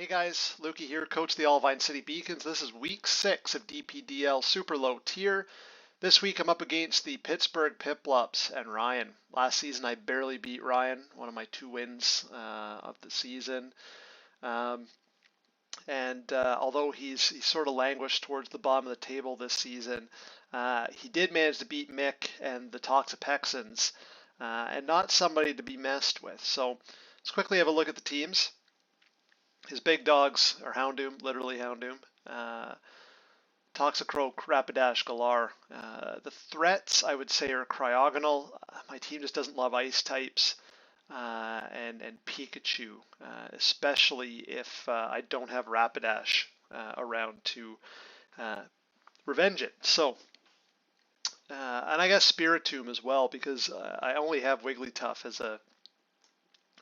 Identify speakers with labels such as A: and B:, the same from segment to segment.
A: Hey guys, Lukey here, coach of the Olivine City Beacons. This is week 6 of DPDL Super Low Tier. This week I'm up against the Pittsburgh Piplups and Ryan. Last season I barely beat Ryan, one of my 2 wins of the season. Although he's sort of languished towards the bottom of the table this season, he did manage to beat Mick and the Toxapexans, and not somebody to be messed with. So let's quickly have a look at the teams. His big dogs are Houndoom, literally Houndoom, Toxicroak, Rapidash, Galar. The threats, I would say, are Cryogonal. My team just doesn't love ice types, and Pikachu, especially if I don't have Rapidash around to revenge it. So, and I guess Spiritomb as well, because I only have Wigglytuff as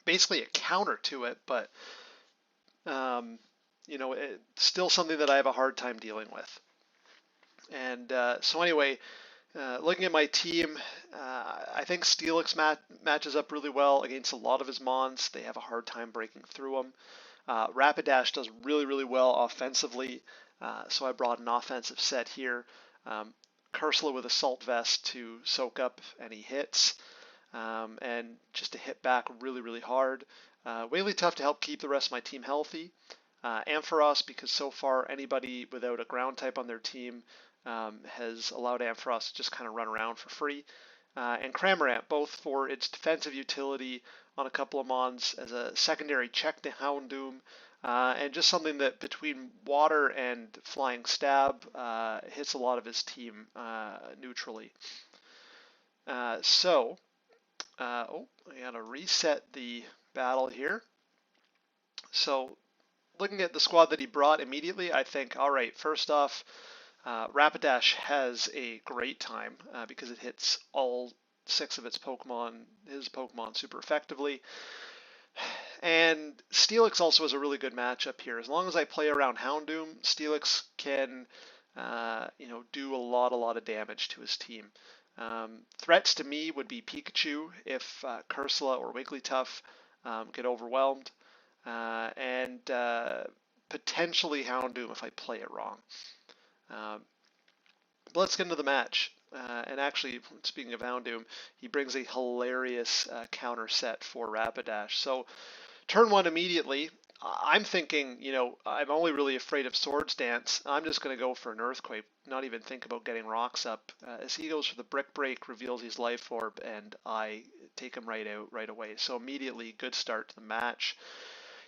A: basically a counter to it, but it's still something that I have a hard time dealing with. And so anyway, looking at my team, I think Steelix matches up really well against a lot of his Mons. They have a hard time breaking through them. Rapidash does really, really well offensively, so I brought an offensive set here. Cursula with Assault Vest to soak up any hits, and just to hit back really, really hard. Wigglytuff to help keep the rest of my team healthy. Ampharos, because so far anybody without a ground type on their team has allowed Ampharos to just kind of run around for free. And Cramorant, both for its defensive utility on a couple of Mons as a secondary check to Houndoom, and just something that between Water and Flying Stab hits a lot of his team neutrally. I gotta reset the battle here. So looking at the squad that he brought immediately, I think, all right, first off, Rapidash has a great time because it hits all 6 of his Pokemon super effectively. And Steelix also has a really good matchup here. As long as I play around Houndoom, Steelix can do a lot of damage to his team. Threats to me would be Pikachu if Cursula or Wigglytuff get overwhelmed, and potentially Houndoom if I play it wrong. But let's get into the match. And actually, speaking of Houndoom, he brings a hilarious counter set for Rapidash. So turn 1 immediately, I'm thinking, I'm only really afraid of Swords Dance. I'm just going to go for an Earthquake, not even think about getting rocks up. As he goes for the Brick Break, reveals his Life Orb, and I take him right out right away. So immediately, good start to the match.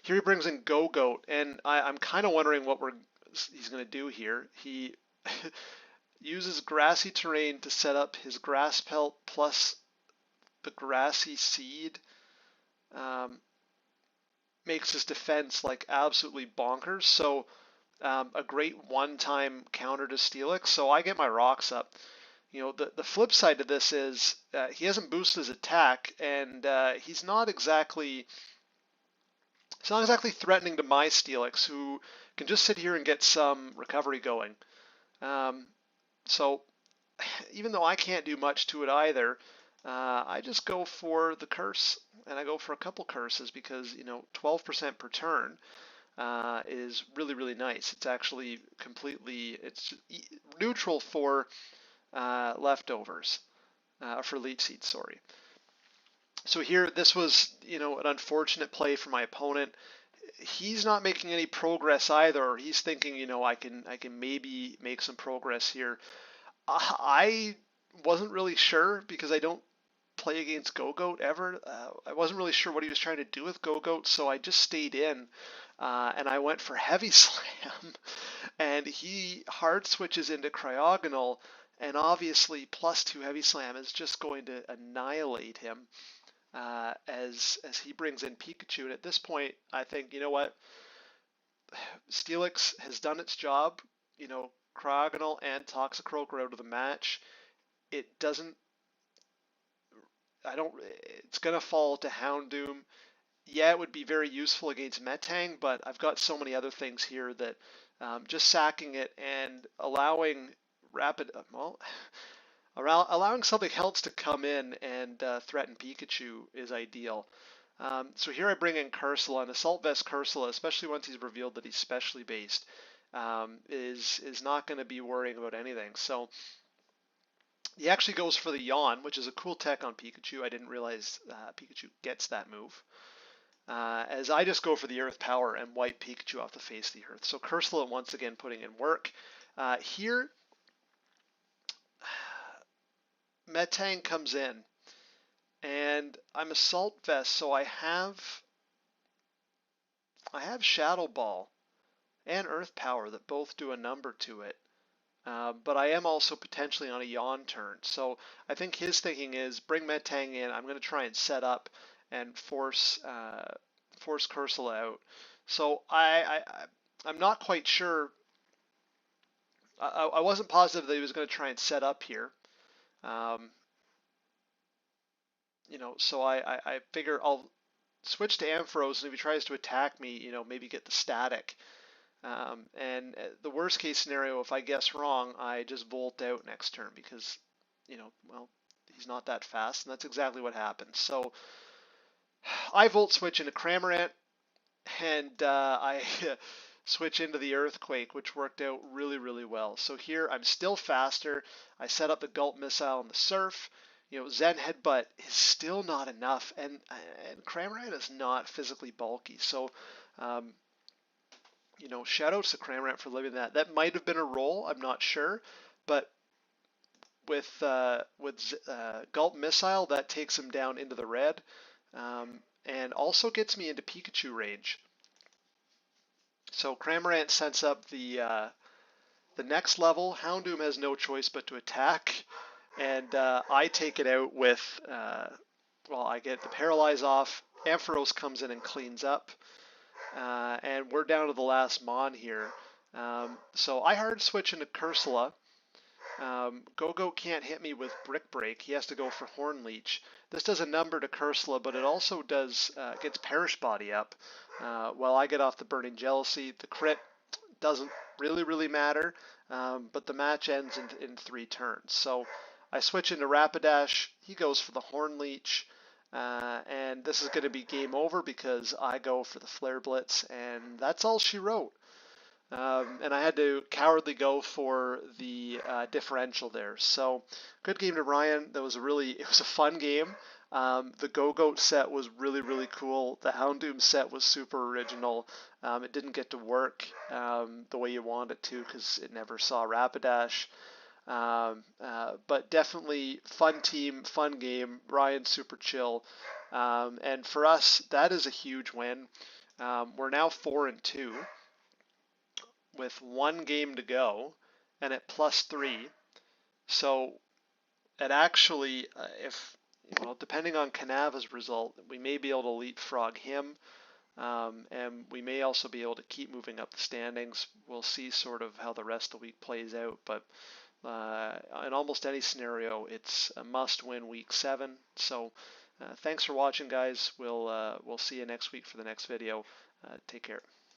A: Here he brings in Go-Goat, and I'm kind of wondering what he's going to do here. He uses Grassy Terrain to set up his Grass Pelt plus the Grassy Seed. Makes his defense like absolutely bonkers. So a great one-time counter to Steelix. So I get my rocks up. The flip side to this is he hasn't boosted his attack, and he's not exactly threatening to my Steelix, who can just sit here and get some recovery going. So even though I can't do much to it either, I just go for the curse, and I go for a couple curses because 12% per turn is really, really nice. It's actually it's neutral for leftovers, for Leech Seed, sorry. So here, this was an unfortunate play for my opponent. He's not making any progress either, or he's thinking I can maybe make some progress here. I wasn't really sure because I don't play against Go-Goat ever. I wasn't really sure what he was trying to do with Go-Goat, so I just stayed in, and I went for Heavy Slam, and he hard switches into Cryogonal, and obviously +2 Heavy Slam is just going to annihilate him as he brings in Pikachu. And at this point, I think, what? Steelix has done its job. Cryogonal and Toxicroak are out of the match. It's going to fall to Houndoom. Yeah, it would be very useful against Metang, but I've got so many other things here that just sacking it and allowing allowing something else to come in and threaten Pikachu is ideal. So here I bring in Cursula, and Assault Vest Cursula, especially once he's revealed that he's specially based, is not going to be worrying about anything. So he actually goes for the Yawn, which is a cool tech on Pikachu. I didn't realize Pikachu gets that move. As I just go for the Earth Power and wipe Pikachu off the face of the Earth. So Cursula once again putting in work. Here, Metang comes in, and I'm Assault Vest, so I have Shadow Ball and Earth Power that both do a number to it. But I am also potentially on a Yawn turn. So I think his thinking is bring Metang in. I'm going to try and set up and force Cursula out. So I'm not quite sure. I wasn't positive that he was going to try and set up here. So I figure I'll switch to Ampharos, and if he tries to attack me, maybe get the static. And the worst case scenario, if I guess wrong, I just Volt out next turn because, well, he's not that fast, and that's exactly what happened. So I Volt switch into Cramorant, and I switch into the Earthquake, which worked out really, really well. So here I'm still faster. I set up the Gulp Missile on the Surf. Zen Headbutt is still not enough, and Cramorant is not physically bulky. So, shout outs to Cramorant for living that. That might have been a roll, I'm not sure, but with Gulp Missile, that takes him down into the red, and also gets me into Pikachu range. So Cramorant sets up the next level. Houndoom has no choice but to attack, and I take it out with, I get the Paralyze off. Ampharos comes in and cleans up, and we're down to the last Mon here. So I hard switch into Cursula. Go-Go can't hit me with Brick Break. He has to go for Horn Leech. This does a number to Cursula, but it also does gets Perish Body up. While I get off the Burning Jealousy, the crit doesn't really matter, but the match ends in 3 turns. So I switch into Rapidash. He goes for the Horn Leech, and this is going to be game over because I go for the Flare Blitz, and that's all she wrote. And I had to cowardly go for the differential there. So good game to Ryan. It was a fun game. The Go-Goat set was really cool. The Houndoom set was super original. It didn't get to work the way you wanted it to because it never saw Rapidash. But definitely fun team, fun game. Ryan super chill. And for us, that is a huge win. We're now 4-2. With 1 game to go, and at +3. So it actually, depending on Kanava's result, we may be able to leapfrog him, and we may also be able to keep moving up the standings. We'll see sort of how the rest of the week plays out, but in almost any scenario, it's a must-win week 7. So thanks for watching, guys. We'll see you next week for the next video. Take care.